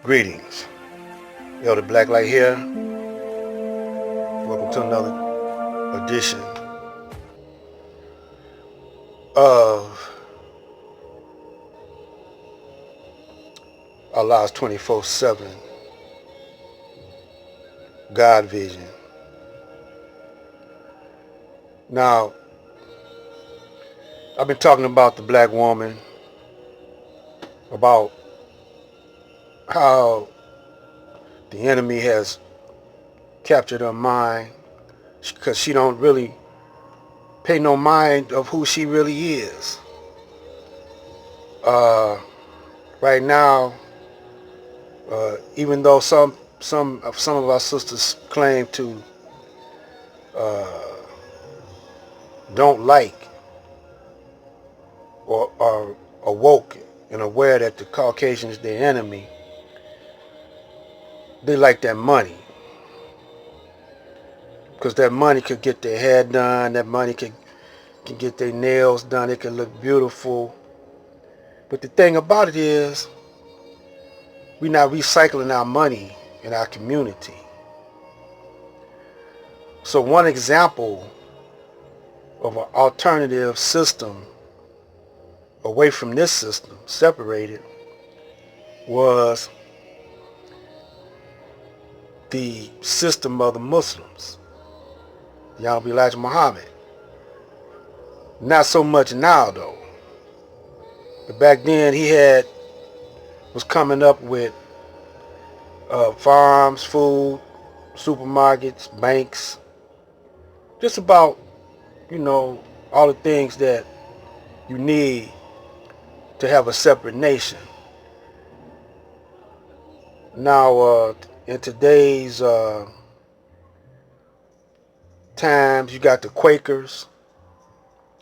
Greetings. Elder Blacklight here. Welcome to another edition of Allah's 24/7 God Vision. Now, I've been talking about the black woman, about how the enemy has captured her mind because she don't really pay no mind of who she really is. Right now, even though some of our sisters claim to don't like or are awoke and aware that the Caucasian is their enemy, they like that money. Because that money could get their hair done, that money can get their nails done, it can look beautiful. But the thing about it is, we're not recycling our money in our community. So one example of an alternative system away from this system, separated, was the system of the Muslims, Yahweh Elijah Muhammad. Not so much now though. But back then he was coming up with farms, food, supermarkets, banks, just about, all the things that you need to have a separate nation. Now, in today's times, you got the Quakers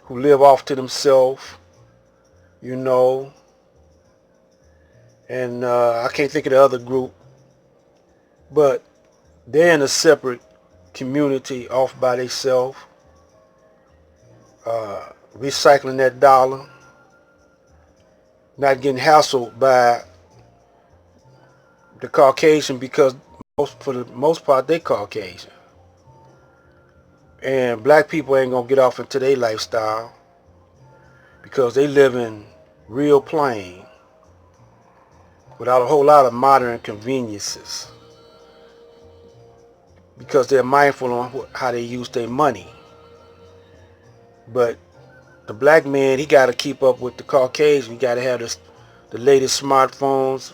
who live off to themselves, and I can't think of the other group, but they're in a separate community off by themselves, recycling that dollar, not getting hassled by the Caucasian, because for the most part they Caucasian. And black people ain't gonna get off into their lifestyle because they live in real plain without a whole lot of modern conveniences, because they're mindful on how they use their money. But the black man, he got to keep up with the Caucasian. He got to have the latest smartphones,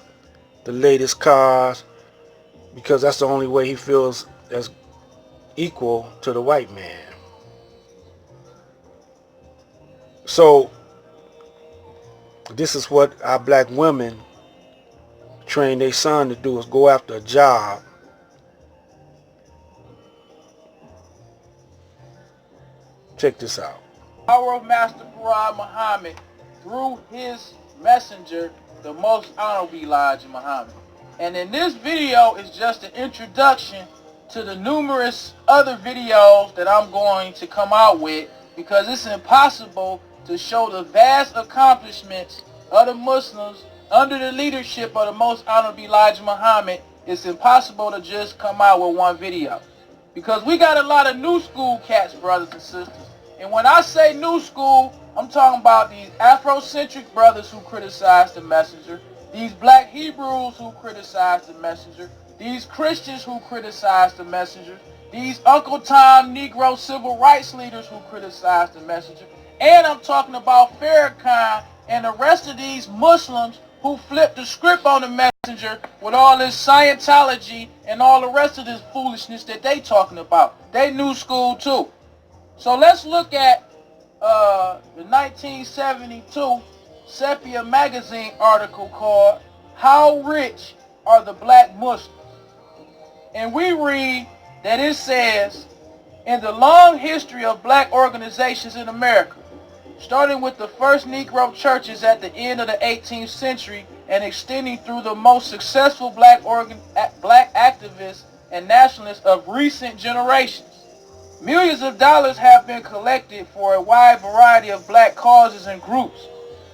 the latest cars, because that's the only way he feels as equal to the white man. So this is what our black women train their son to do, is go after a job. Check this out. Power of Master Farad Muhammad through his messenger, the Most Honorable Elijah Muhammad. And in this video is just an introduction to the numerous other videos that I'm going to come out with, because it's impossible to show the vast accomplishments of the Muslims under the leadership of the Most Honorable Elijah Muhammad. It's impossible to just come out with one video, because we got a lot of new school cats, brothers and sisters. And when I say new school, I'm talking about these Afrocentric brothers who criticize the messenger, these black Hebrews who criticize the messenger, these Christians who criticize the messenger, these Uncle Tom Negro civil rights leaders who criticize the messenger, and I'm talking about Farrakhan and the rest of these Muslims who flipped the script on the messenger with all this Scientology and all the rest of this foolishness that they talking about. They new school too. So let's look at the 1972 Sepia magazine article called "How Rich Are the Black Muslims?" And we read that it says, in the long history of black organizations in America, starting with the first Negro churches at the end of the 18th century and extending through the most successful black activists and nationalists of recent generations, millions of dollars have been collected for a wide variety of black causes and groups,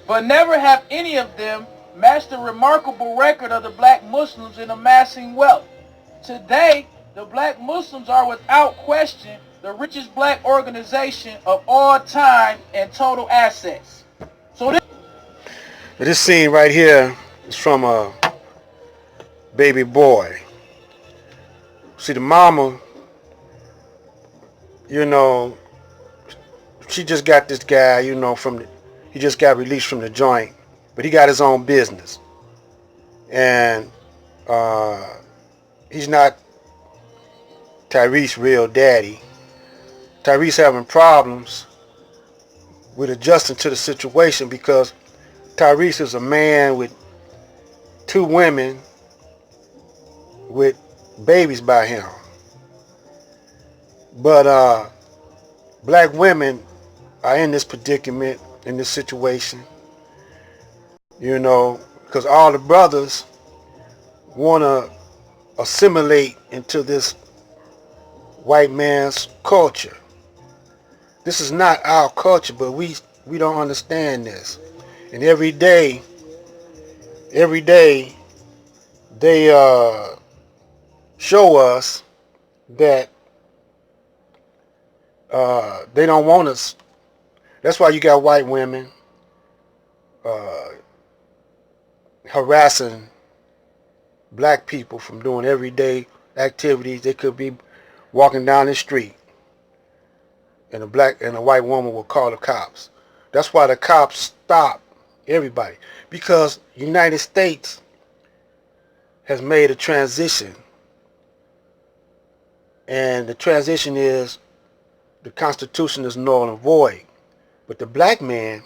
but never have any of them matched the remarkable record of the black Muslims in amassing wealth. Today, the black Muslims are without question the richest black organization of all time in total assets. So this scene right here is from a baby boy. See, the mama, you know, she just got this guy, you know, he just got released from the joint, but he got his own business. And he's not Tyrese's real daddy. Tyrese having problems with adjusting to the situation because Tyrese is a man with 2 women with babies by him. But black women are in this predicament, in this situation, you know, because all the brothers want to assimilate into this white man's culture. This is not our culture, but we don't understand this. And every day they show us that they don't want us. That's why you got white women harassing black people from doing everyday activities. They could be walking down the street and a white woman will call the cops. That's why the cops stop everybody, because United States has made a transition, and the transition is the Constitution is null and void. But the black man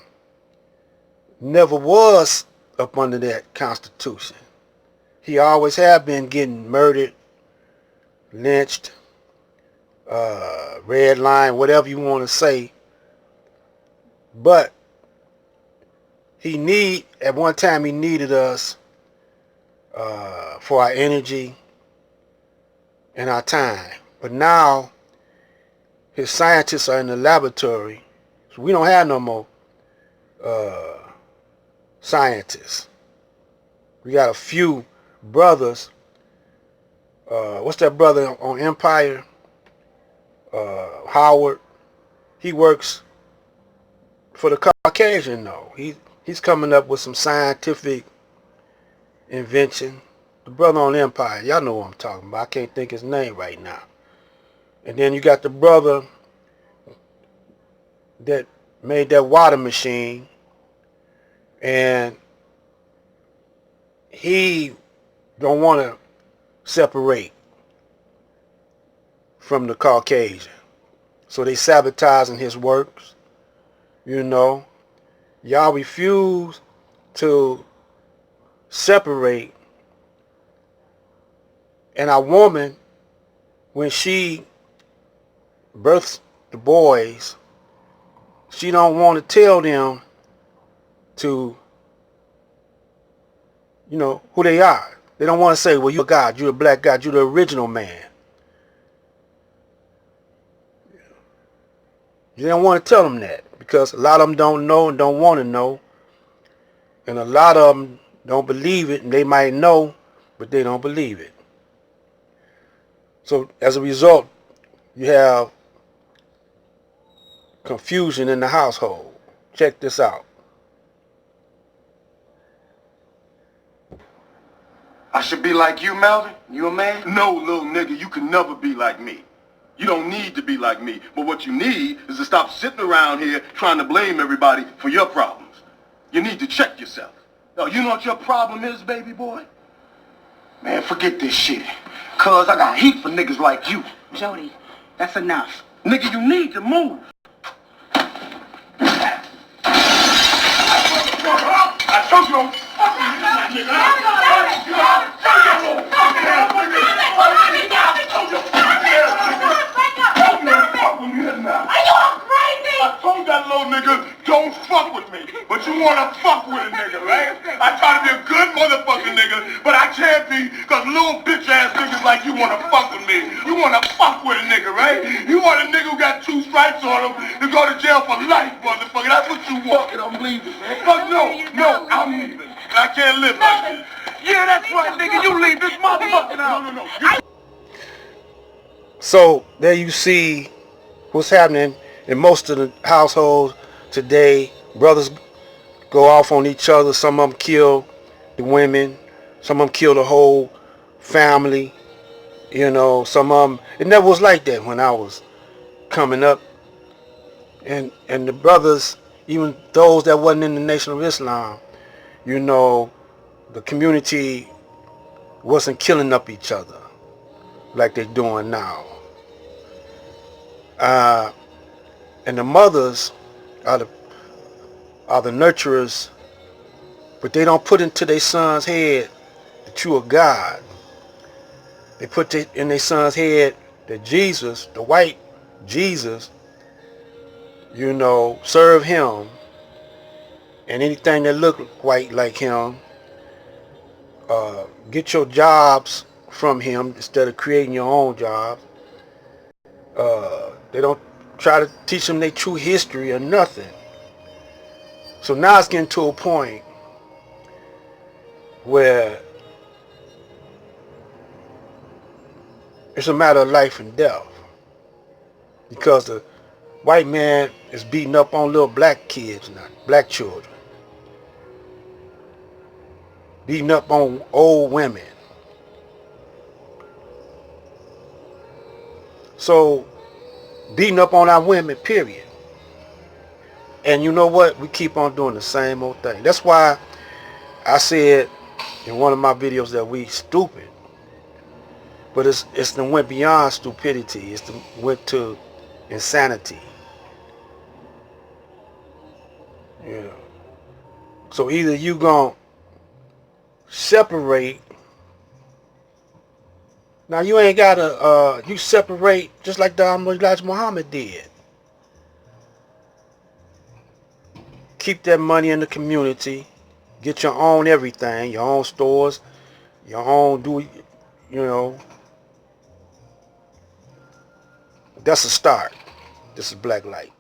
never was up under that Constitution. He always have been getting murdered, lynched, red line, whatever you want to say. But at one time he needed us for our energy and our time. But now his scientists are in the laboratory, so we don't have no more scientists. We got a few brothers. What's that brother on Empire? Howard. He works for the Caucasian though. He's coming up with some scientific invention. The brother on Empire, y'all know what I'm talking about. I can't think his name right now. And then you got the brother that made that water machine, and he don't want to separate from the Caucasian. So they sabotaging his works. You know, y'all refuse to separate. And our woman, when she births the boys, she don't want to tell them to, you know, who they are. They don't want to say, well, you're God, you're a black God, you're the original man. You don't want to tell them that, because a lot of them don't know and don't want to know. And a lot of them don't believe it, and they might know, but they don't believe it. So as a result, you have confusion in the household. Check this out. I should be like you, Melvin? You a man? No, little nigga, you can never be like me. You don't need to be like me. But what you need is to stop sitting around here trying to blame everybody for your problems. You need to check yourself. Now, you know what your problem is, baby boy? Man, forget this shit. Cuz I got heat for niggas like you. Jody, that's enough. Nigga, you need to move. I told you don't fuck with me, nigga. I told that little nigga, don't fuck with me. But you wanna fuck with a nigga, right? I try to be a good motherfucking nigga, but I can't be, cause little bitch ass niggas like you wanna fuck with me. You wanna fuck with a nigga, right? You want a nigga who got 2 stripes on him to go to jail for life, motherfucker. That's what you want. Fuck it, I'm leaving, man. Fuck no, I'm leaving. And I I can't live like this. Yeah, that's right, nigga. You leave this motherfucker out. No. So there you see what's happening in most of the households today. Brothers go off on each other. Some of them kill the women. Some of them kill the whole family. You know, some of them. It never was like that when I was coming up. And the brothers, even those that wasn't in the Nation of Islam, you know, the community wasn't killing up each other like they're doing now. And the mothers are the nurturers, but they don't put into their son's head that you are God. They put it in their son's head that Jesus, the white Jesus, you know, serve him, and anything that look white like him, get your jobs from him instead of creating your own jobs. They don't try to teach them their true history or nothing. So now it's getting to a point where it's a matter of life and death, because the white man is beating up on little black kids now, black children, beating up on old women. So beating up on our women, period. And you know what? We keep on doing the same old thing. That's why I said in one of my videos that we stupid. But it's the went beyond stupidity. It's the went to insanity. You know. So either you gonna separate. Now you ain't gotta you separate just like Elijah Muhammad did. Keep that money in the community. Get your own everything, your own stores, your own you know. That's a start. This is Black Light.